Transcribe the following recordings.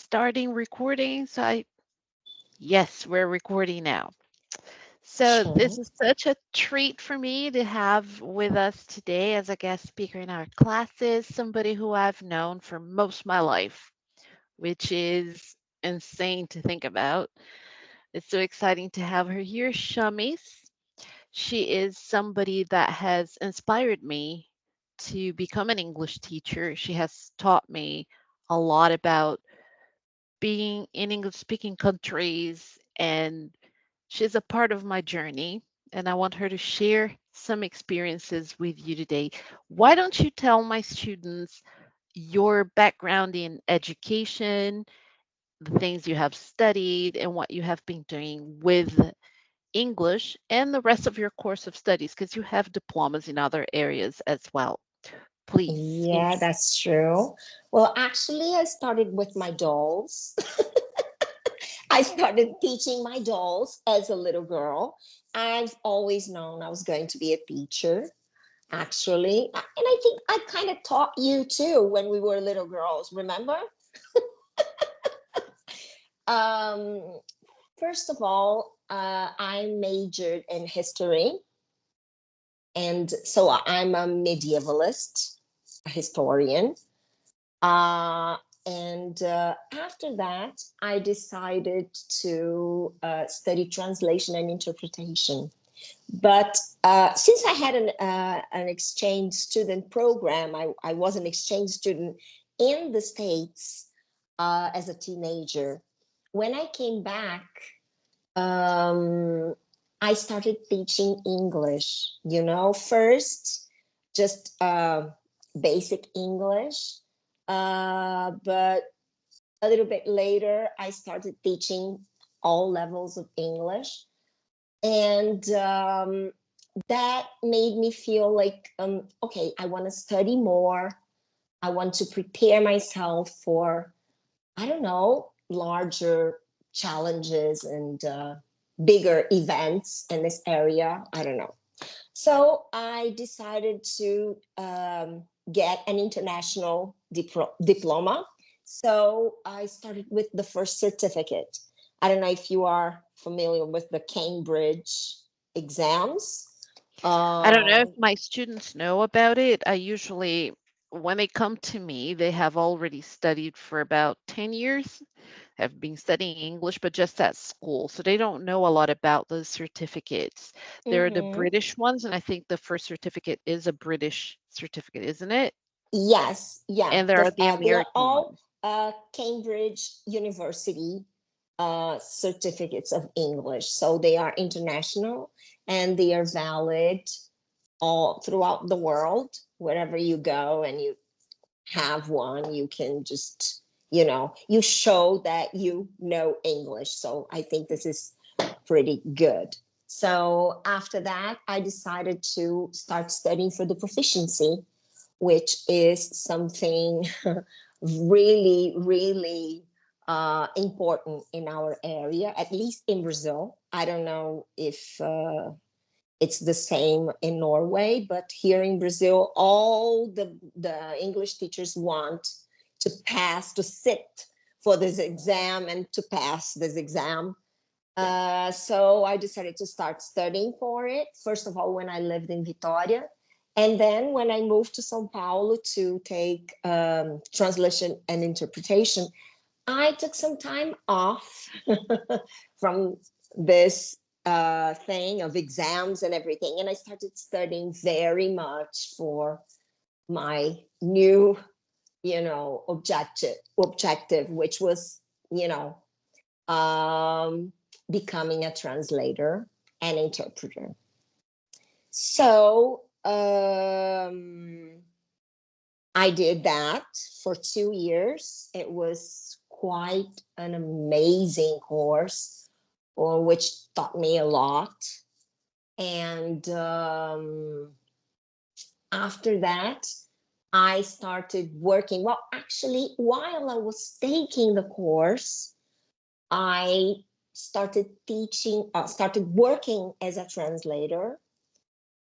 starting recording. Yes, we're recording now. So this Sure. is such a treat for me to have with us today as a guest speaker in our classes, somebody who I've known for most of my life, which is insane to think about. It's so exciting to have her here, Shamis. She is somebody that has inspired me to become an English teacher. She has taught me a lot about being in English speaking countries, and she's a part of my journey, and I want her to share some experiences with you today. Why don't you tell my students your background in education, the things you have studied, and what you have been doing with English and the rest of your course of studies, because you have diplomas in other areas as well. Please. Yeah, that's true. Well, actually, I started with my dolls. I started teaching my dolls as a little girl. I've always known I was going to be a teacher, actually. And I think I kind of taught you too when we were little girls, remember? Um, First of all, I majored in history. And so I'm a medievalist, a historian. Uh, and after that, I decided to study translation and interpretation. But since I had an exchange student program, I was an exchange student in the States as a teenager. When I came back, um, I started teaching English, first just basic English. But a little bit later, I started teaching all levels of English. And that made me feel like, okay, I want to study more. I want to prepare myself for, I don't know, larger challenges and bigger events in this area. I don't know. So I decided to get an international diploma. So I started with the first certificate. I don't know if you are familiar with the Cambridge exams. I don't know if Um, my students know about it. I usually, when they come to me, they have already studied for about 10 years, have been studying English, but just at school. So they don't know a lot about the certificates. They're the mhm. British ones, and I think the first certificate is a British certificate, isn't it? Yes, yeah. And there are the They are American all ones. Cambridge University certificates of English. So they are international and they are valid all throughout the world. Wherever you go and you have one, you can just, you show that you know English. So I think this is pretty good. So after that, I decided to start studying for the proficiency, which is something really, really important in our area, at least in Brazil. I don't know if it's the same in Norway, but here in Brazil, all the English teachers want to pass, to sit for this exam and to pass this exam. So I decided to start studying for it. First of all, when I lived in Vitória, and then when I moved to São Paulo to take translation and interpretation, I took some time off from this thing of exams and everything, and I started studying very much for my new, objective, which was, you know, um, becoming a translator and interpreter. So I did that for 2 years. It was quite an amazing course, which taught me a lot. And after that, I started working. Well, actually, while I was taking the course, I started working as a translator.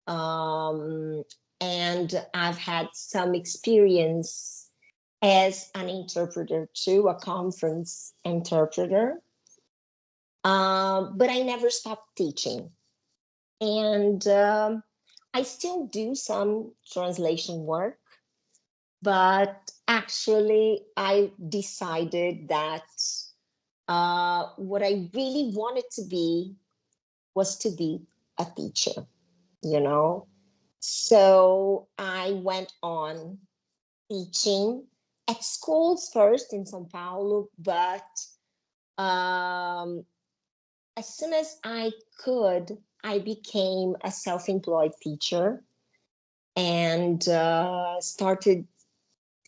Um, and I've had some experience as an interpreter too, a conference interpreter. But I never stopped teaching. And I still do some translation work, but actually, I decided that what I really wanted to be was to be a teacher, you know? So I went on teaching at schools first in Sao Paulo, but um, as soon as I could, I became a self employed teacher and started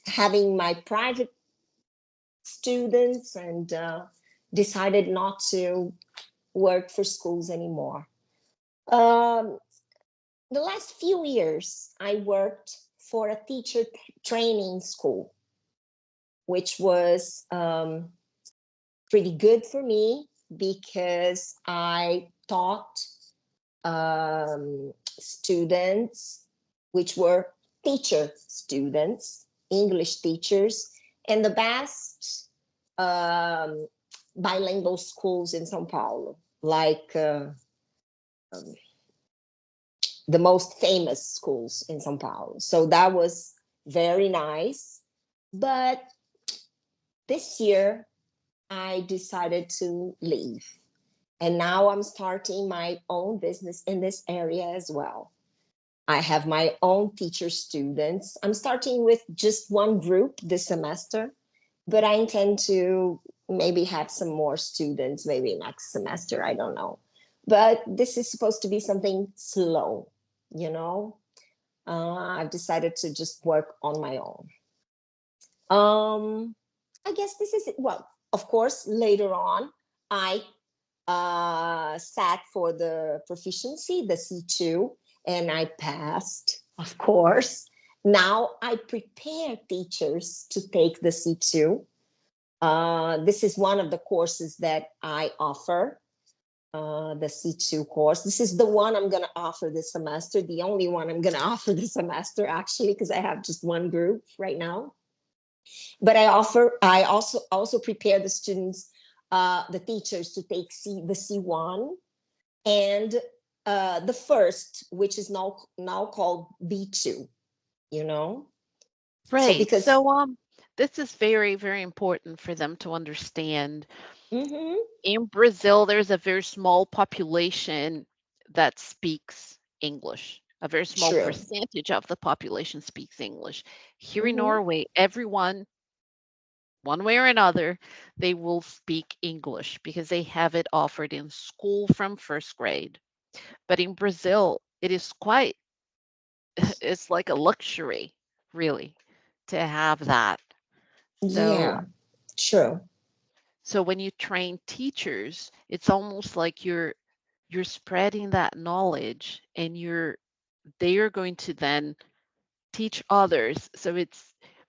having my private students and decided not to work for schools anymore. Um, the last few years, I worked for a teacher training school, which was pretty good for me because I taught students, which were teacher students, English teachers, and the best um, bilingual schools in Sao Paulo, like um, the most famous schools in Sao Paulo. So that was very nice. But this year, I decided to leave. And now I'm starting my own business in this area as well. I have my own teacher students. I'm starting with just one group this semester, but I intend to maybe have some more students maybe next semester. I don't know. But this is supposed to be something slow, you know? I've decided to just work on my own. Um, I guess this is it. Well, of course, later on, I sat for the proficiency, the C2, and I passed, of course. Now I prepare teachers to take the C2. This is one of the courses that I offer, the C2 course. This is the one I'm going to offer this semester, the only one I'm going to offer this semester, actually, because I have just one group right now. But I also prepare the students, the teachers to take the C1 and the first, which is now called B2, you know? So Right. because, So this is very, very important for them to understand. mm-hmm, In Brazil, there's a very small population that speaks English. A very small true. percentage of the population speaks English. Here in Mm-hmm. Norway, everyone, one way or another, they will speak English because they have it offered in school from first grade. But in Brazil, it is quite, it's like a luxury, really, to have that. So, Yeah, true. so when you train teachers, it's almost like you're spreading that knowledge and they are going to then teach others. So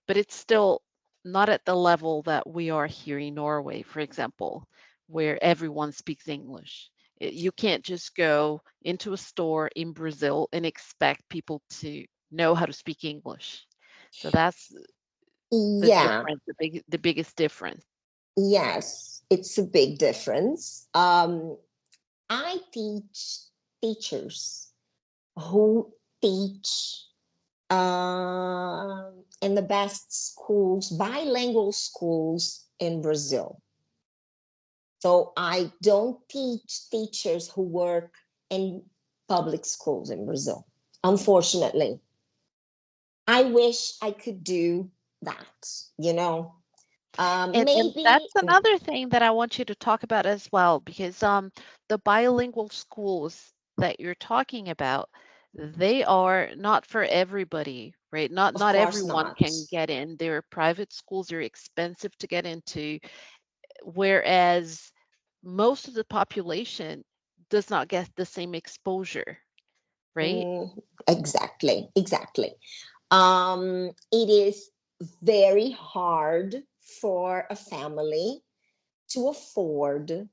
but it's still not at the level that we are here in Norway, for example, where everyone speaks English. You can't just go into a store in Brazil and expect people to know how to speak English. So that's the Yeah, difference, the biggest difference. yes, it's a big difference. I teach teachers who teach in the best schools, bilingual schools in Brazil. So I don't teach teachers who work in public schools in Brazil. Unfortunately, I wish I could do that, you know. And Maybe, that's another thing that I want you to talk about as well, because the bilingual schools that you're talking about, they are not for everybody, right? of Not course everyone not. can get in. They're private schools, they're expensive to get into, whereas most of the population does not get the same exposure, right? Mm, exactly, exactly. It is very hard for a family to afford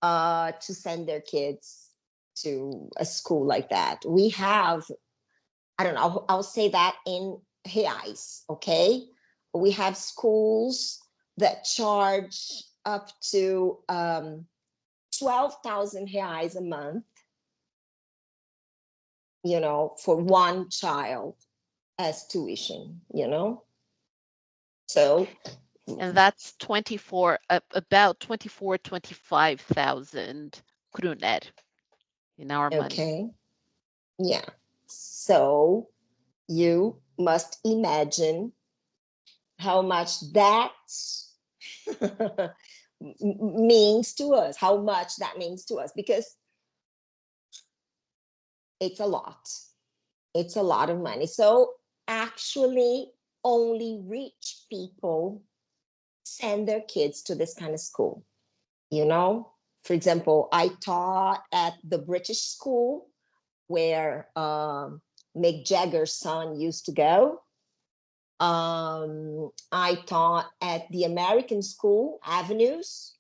to send their kids to a school like that. We have, I don't know, I'll say that in reais, okay? We have schools that charge up to 12,000 reais a month, for one child as tuition, So, And that's 24, about 24, 25,000 kroner in our money. okay, yeah. So you must imagine how much that means to us, how much that means to us, because it's a lot. It's a lot of money. So actually, only rich people send their kids to this kind of school. You know, for example, I taught at the British school where Mick Jagger's son used to go. I taught at the American school, Avenues,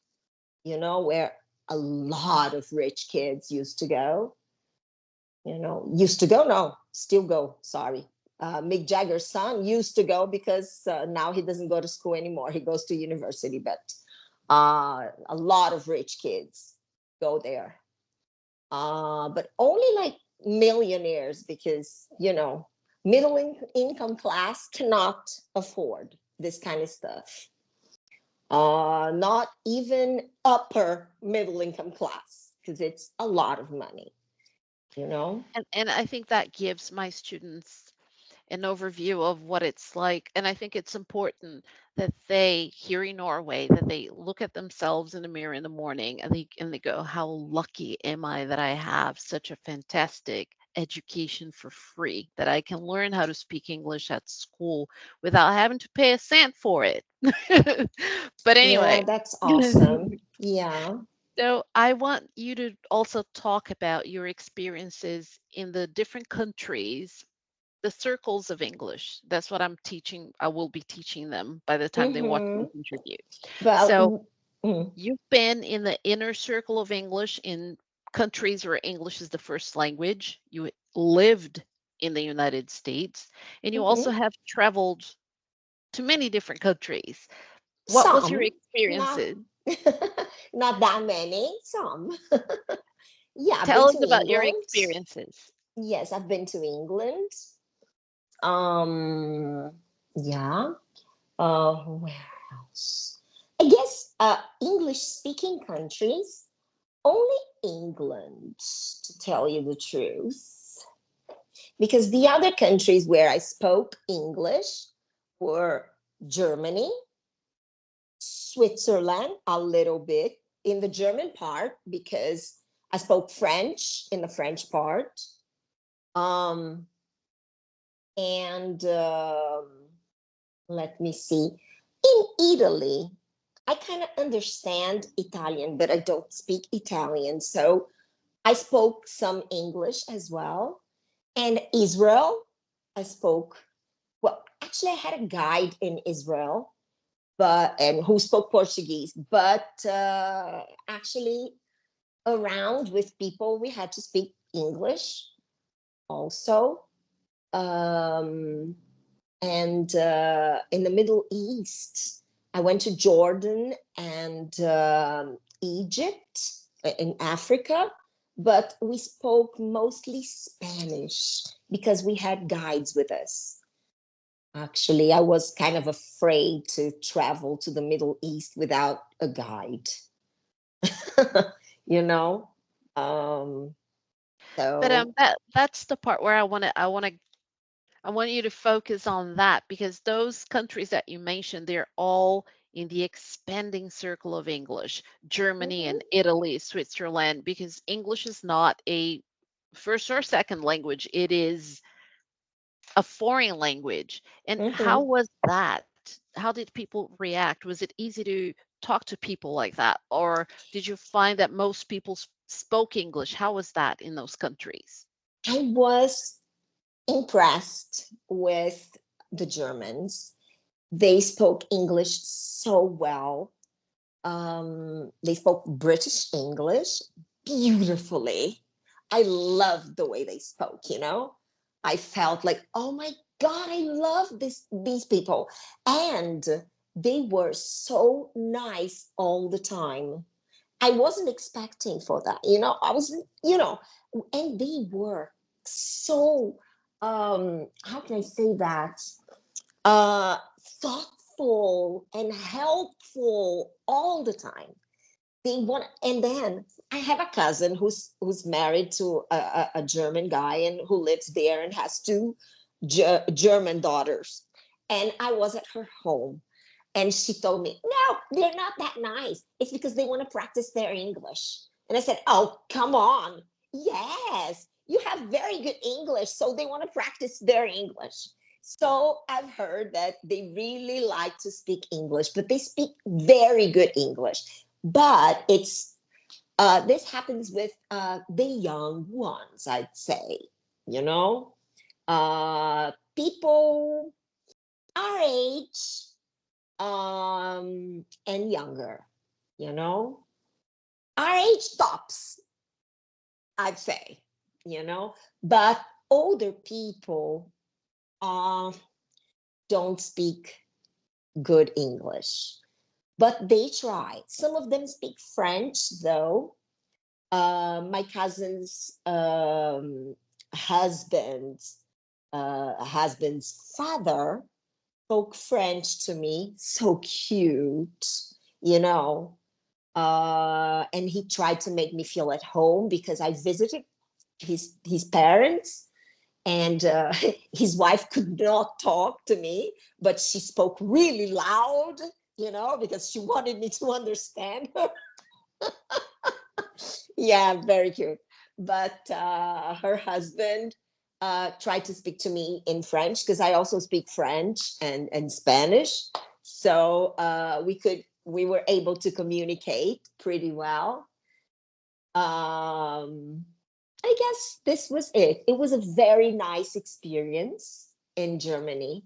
where a lot of rich kids used to go. Used to go, no, still go, sorry. Mick Jagger's son used to go because now he doesn't go to school anymore. He goes to university, but a lot of rich kids go there. But only like millionaires because, middle income class cannot afford this kind of stuff. Not even upper middle income class because it's a lot of money, you know? And I think that gives my students an overview of what it's like. And I think it's important that they, here in Norway, that they look at themselves in the mirror in the morning and they go, how lucky am I that I have such a fantastic education for free, that I can learn how to speak English at school without having to pay a cent for it. But Yeah, anyway. that's awesome. Yeah. So I want you to also talk about your experiences in the different countries, the circles of English. That's what I'm teaching. I will be teaching them by the time they watch Mm-hmm. this interview. But So you've been in the inner circle of English in countries where English is the first language. You lived in the United States, and you also mhm. have traveled to many different countries. What was your Some, not experiences? not that many, some. Yeah, I've been Tell us to about your England. experiences. Yes, I've been to England. Um, yeah. Where else? I guess English speaking countries, only England, to tell you the truth. Because the other countries where I spoke English were Germany, Switzerland, a little bit in the German part because I spoke French in the French part. Um, and let me see. In Italy, I kind of understand Italian, but I don't speak Italian. So I spoke some English as well. And Israel, I spoke, well, actually, I had a guide in Israel and who spoke Portuguese, but actually around with people we had to speak English also. Um, and in the Middle East, I went to Jordan and Egypt in Africa, but we spoke mostly Spanish because we had guides with us. Actually, I was kind of afraid to travel to the Middle East without a guide, you know? Um, But so, that's the part where I want you to focus on that because those countries that you mentioned, they're all in the expanding circle of English, Germany mhm, and Italy, Switzerland, because English is not a first or second language. It is a foreign language. And how mhm. was that? How did people react? Was it easy to talk to people like that? Or did you find that most people spoke English? How was that in those countries? I was impressed with the Germans. They spoke English so well. They spoke British English beautifully. I loved the way they spoke, I felt like, oh my God, I love these people. And they were so nice all the time. I wasn't expecting for that. I was, and they were so, how can I say that? Uh, Thoughtful and helpful all the time. They want, and then I have a cousin who's married to a German guy and who lives there and has two German daughters. And I was at her home and she told me, no, they're not that nice. It's because they want to practice their English. And I said, oh, come on. Yes, you have very good English. So they want to practice their English. So I've heard that they really like to speak English, but they speak very good English. But this happens with the young ones, I'd say, you know, people our age and younger, you know, our age tops, I'd say, you know, but older people uh, don't speak good English, but they try. Some of them speak French, though. My cousin's husband, husband's father spoke French to me, so cute, you know. And he tried to make me feel at home because I visited his parents, and his wife could not talk to me, but she spoke really loud, because she wanted me to understand her. Yeah, very cute. But her husband tried to speak to me in French because I also speak French and Spanish. So we were able to communicate pretty well. Um, I guess this was it. It was a very nice experience in Germany.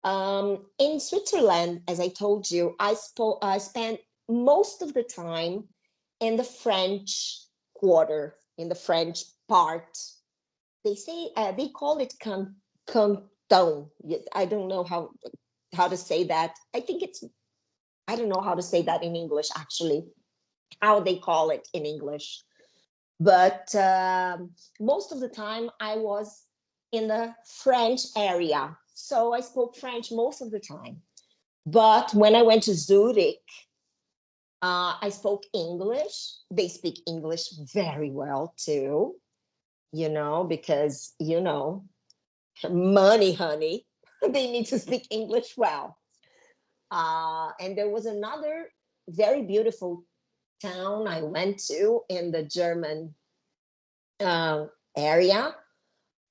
In Switzerland, as I told you, I spent most of the time in the French quarter, in the French part. They call it canton. I don't know how to say that. I don't know how to say that in English actually. How they call it in English, but most of the time I was in the French area, so I spoke French most of the time. But when I went to Zurich, I spoke English. They speak English very well too, because, money, honey. They need to speak English well. And there was another very beautiful town I went to in the German uh, area,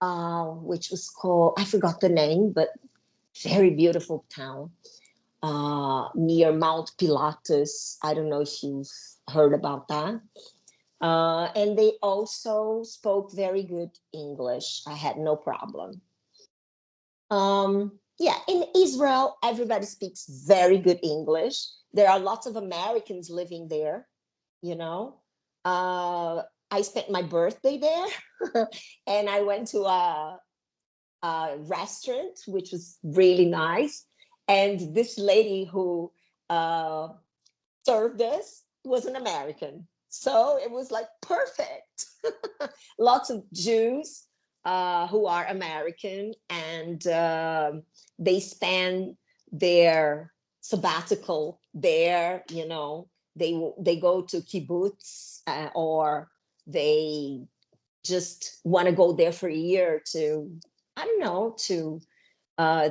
which was called, I forgot the name, but very beautiful town near Mount Pilatus. I don't know if you've heard about that. And they also spoke very good English. I had no problem. Yeah, in Israel, everybody speaks very good English. There are lots of Americans living there, you know. I spent my birthday there and I went to a restaurant, which was really nice. And this lady who uh, served us was an American. So it was like perfect. Lots of Jews who are American, and they spend their sabbatical there. They go to kibbutz, or they just want to go there for a year to, I don't know, to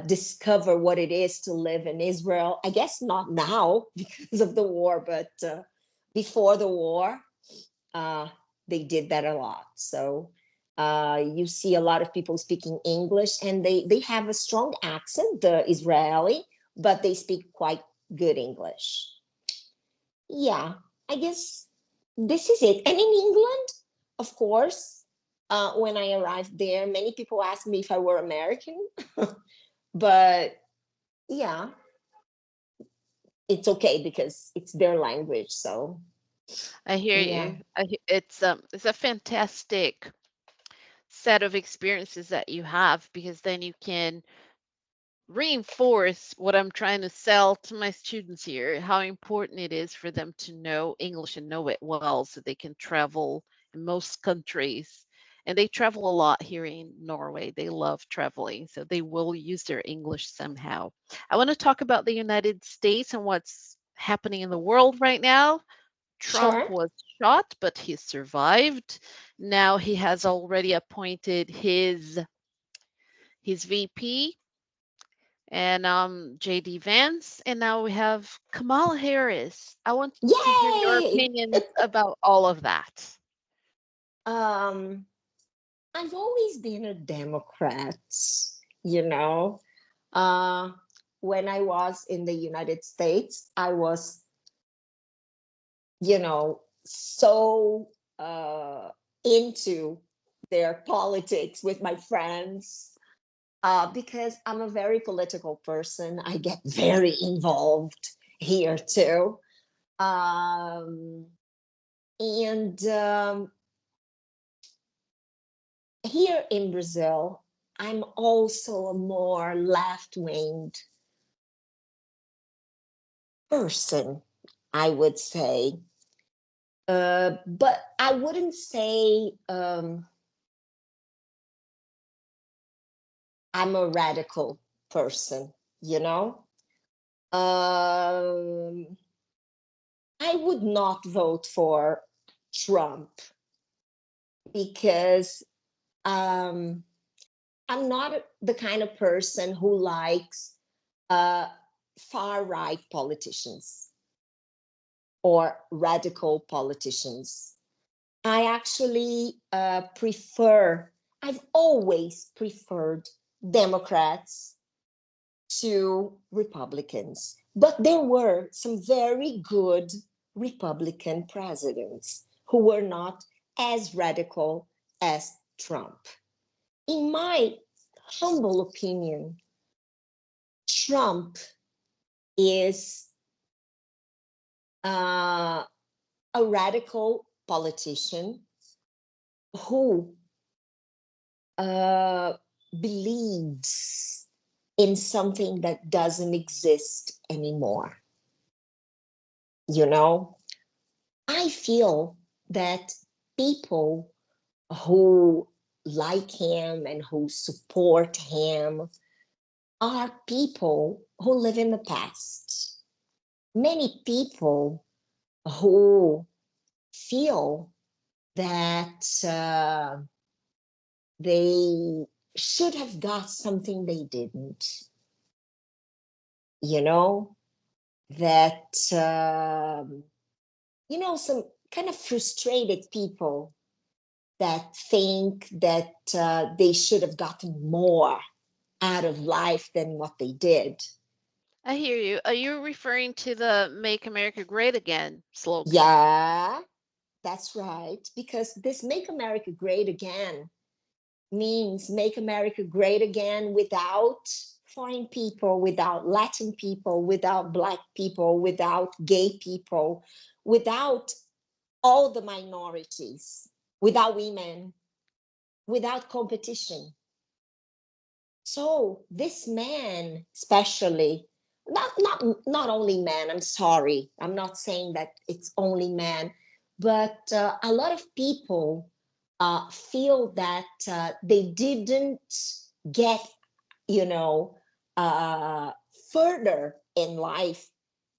discover what it is to live in Israel. I guess not now because of the war, but before the war, uh, they did that a lot. So you see a lot of people speaking English, and they have a strong accent, the Israeli, but they speak quite good English. Yeah, I guess this is it. And in England, of course, when I arrived there, many people asked me if I were American, but yeah, it's okay because it's their language. So I hear yeah. you. It's a fantastic set of experiences that you have, because then you can reinforce what I'm trying to sell to my students here, how important it is for them to know English and know it well so they can travel in most countries. And they travel a lot here in Norway. They love traveling, so they will use their English somehow. I want to talk about the United States and what's happening in the world right now. Trump Sure. was shot, but he survived. Now he has already appointed his VP and JD Vance, and now we have Kamala Harris. I want to hear your Yay! opinions about all of that. Um, I've always been a Democrat, you know. Uh, when I was in the United States, I was, so into their politics with my friends because I'm a very political person. I get very involved here too. Um, and here in Brazil, I'm also a more left winged person, I would say. But I wouldn't say I'm a radical person, you know? Um, I would not vote for Trump because um, I'm not the kind of person who likes uh, far right politicians or radical politicians. I actually I've always preferred Democrats to Republicans. But there were some very good Republican presidents who were not as radical as Trump. In my humble opinion, Trump is uh, a radical politician who uh, believes in something that doesn't exist anymore. You know, I feel that people who like him and who support him are people who live in the past. Many people who feel that they should have got something they didn't, you know, that, some kind of frustrated people that think that they should have gotten more out of life than what they did. I hear you. Are you referring to the Make America Great Again slogan? Yeah, that's right. Because this Make America Great Again means make America great again without foreign people, without Latin people, without Black people, without gay people, without all the minorities, without women, without competition. So this man, especially, not only men. I'm sorry, I'm not saying that it's only men, but a lot of people feel that they didn't get, you know, uh, further in life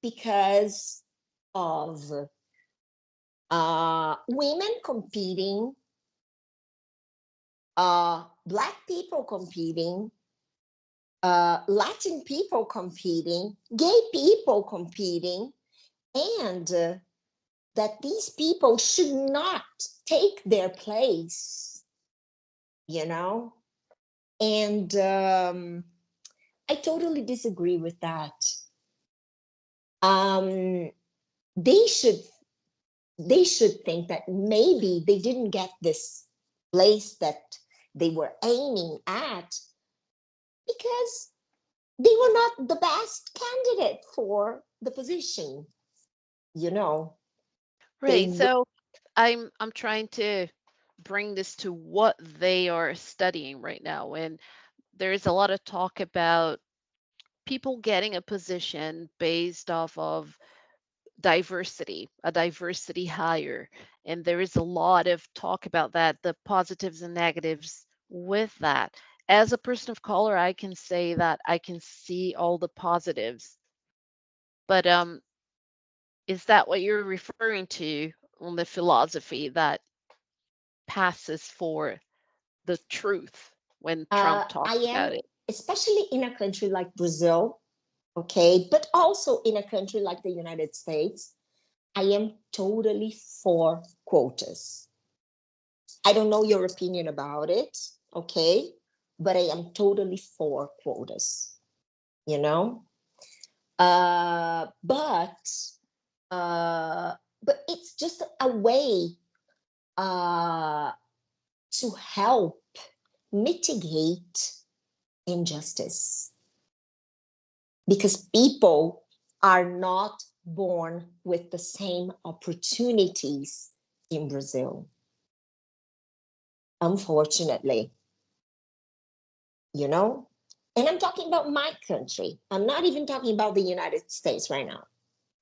because of women competing, Black people competing, Latin people competing, gay people competing, and that these people should not take their place, you know? And I totally disagree with that. Um, they should they should think that maybe they didn't get this place that they were aiming at because they were not the best candidate for the position, you know. Right. They So I'm trying to bring this to what they are studying right now. And there's a lot of talk about people getting a position based off of diversity, a diversity hire. And there is a lot of talk about that, the positives and negatives with that. As a person of color, I can say that I can see all the positives. But is that what you're referring to on the philosophy that passes for the truth when Trump I talks am, about it? especially in a country like Brazil, okay, but also in a country like the United States, I am totally for quotas. I don't know your opinion about it, okay, but I am totally for quotas, you know? Uh, but uh, but it's just a way uh, to help mitigate injustice because people are not born with the same opportunities in Brazil, unfortunately, you know? And I'm talking about my country. I'm not even talking about the United States right now.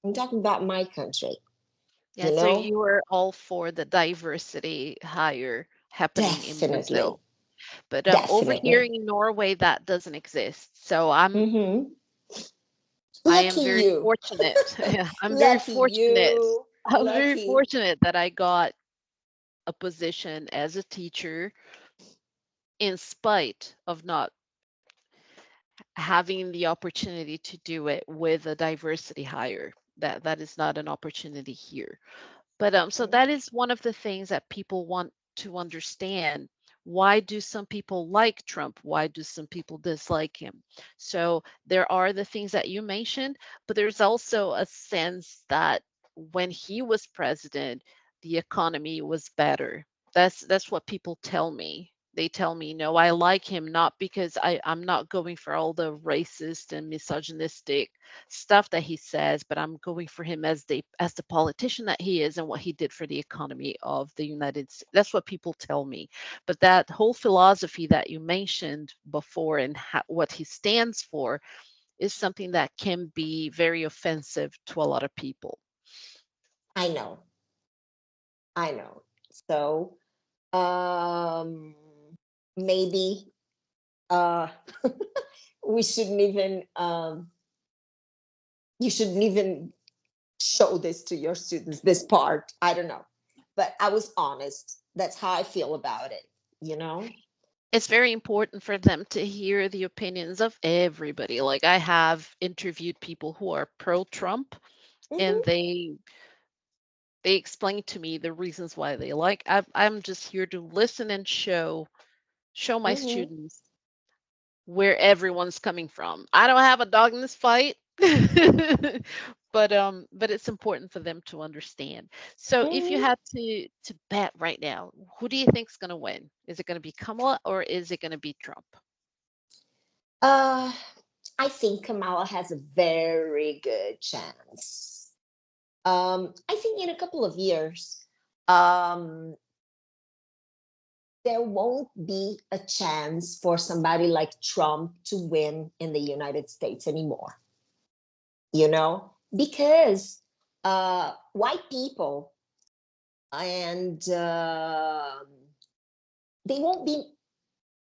I'm talking about my country, Yeah, you so know? you are all for the diversity hire happening in Definitely, Brazil. But over here definitely. in Norway, that doesn't exist. So Mm-hmm. I Lucky am very you. fortunate. Yeah, I'm very Lucky fortunate. you. I'm very Lucky. fortunate that I got a position as a teacher in spite of not having the opportunity to do it with a diversity hire. That is not an opportunity here. But so that is one of the things that people want to understand. Why do some people like Trump? Why do some people dislike him? So there are the things that you mentioned, but there's also a sense that when he was president, the economy was better. That's what people tell me. They tell me, no, I like him not because I'm not going for all the racist and misogynistic stuff that he says, but I'm going for him as the politician that he is and what he did for the economy of the United States. That's what people tell me. But that whole philosophy that you mentioned before and what he stands for is something that can be very offensive to a lot of people. I know. I know. So, um, maybe uh, we shouldn't even, you shouldn't even show this to your students, this part. I don't know. But I was honest. That's how I feel about it, you know? It's very important for them to hear the opinions of everybody. Like I have interviewed people who are pro Trump and Mm-hmm, they explain to me the reasons why they like. I'm just here to listen and show my mm-hmm, students where everyone's coming from. I don't have a dog in this fight. But it's important for them to understand. So if you mm-hmm. had to bet right now, who do you think's going to win? Is it going to be Kamala or is it going to be Trump? Uh, I think Kamala has a very good chance. I think in a couple of years, um, there won't be a chance for somebody like Trump to win in the United States anymore, you know, because white people and they won't be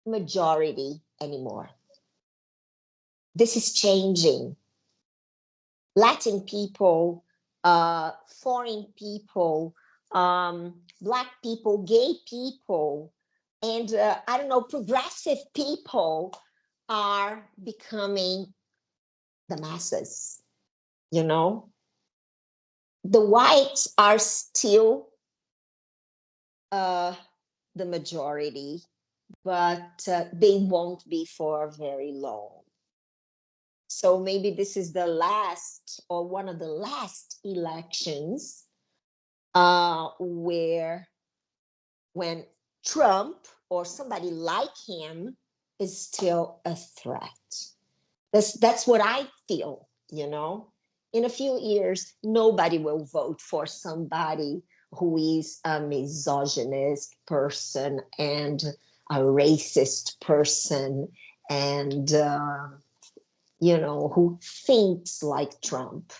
majority anymore. This is changing. Latin people, foreign people, black people, gay people, and I don't know, progressive people are becoming the masses. You know, the whites are still uh, the majority, but they won't be for very long. So maybe this is the last or one of the last elections where when Trump or somebody like him is still a threat. That's what I feel, you know. In a few years, nobody will vote for somebody who is a misogynist person and a racist person, and who thinks like Trump.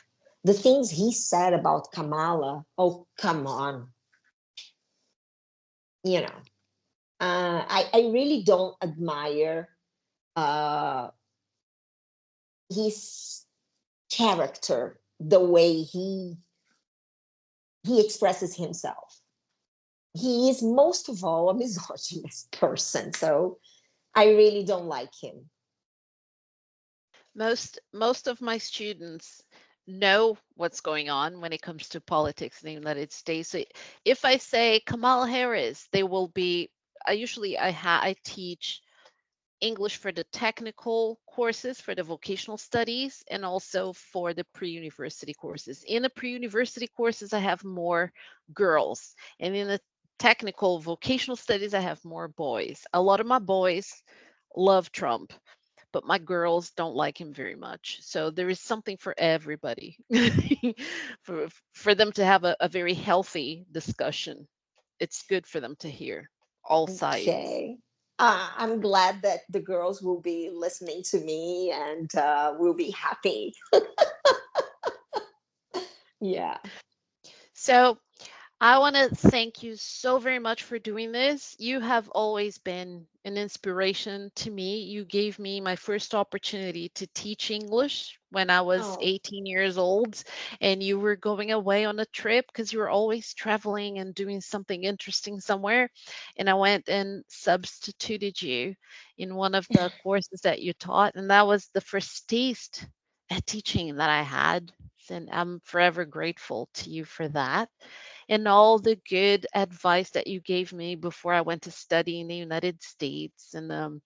The things he said about Kamala, oh, come on. You know, I really don't admire uh, his character, the way he expresses himself. He is most of all a misogynist person, so I really don't like him. Most of my students know what's going on when it comes to politics in the United States. So if I say Kamala Harris, they will be. I teach English for the technical courses, for the vocational studies, and also for the pre-university courses. In the pre-university courses, I have more girls, and in the technical vocational studies, I have more boys. A lot of my boys love Trump, but my girls don't like him very much. So there is something for everybody for them to have a very healthy discussion. It's good for them to hear all sides. Okay. I'm glad that the girls will be listening to me and will be happy. Yeah. So I want to thank you so very much for doing this. You have always been an inspiration to me. You gave me my first opportunity to teach English when I was Oh, 18 years old, and you were going away on a trip because you were always traveling and doing something interesting somewhere. And I went and substituted you in one of the courses that you taught, and that was the first taste at teaching that I had. And I'm forever grateful to you for that and all the good advice that you gave me before I went to study in the United States. And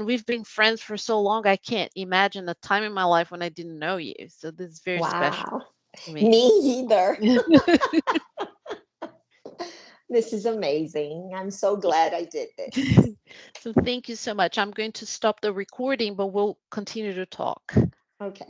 we've been friends for so long, I can't imagine a time in my life when I didn't know you. So this is very special wow. to me. Me either. This is amazing. I'm so glad I did this. So thank you so much. I'm going to stop the recording, but we'll continue to talk. Okay.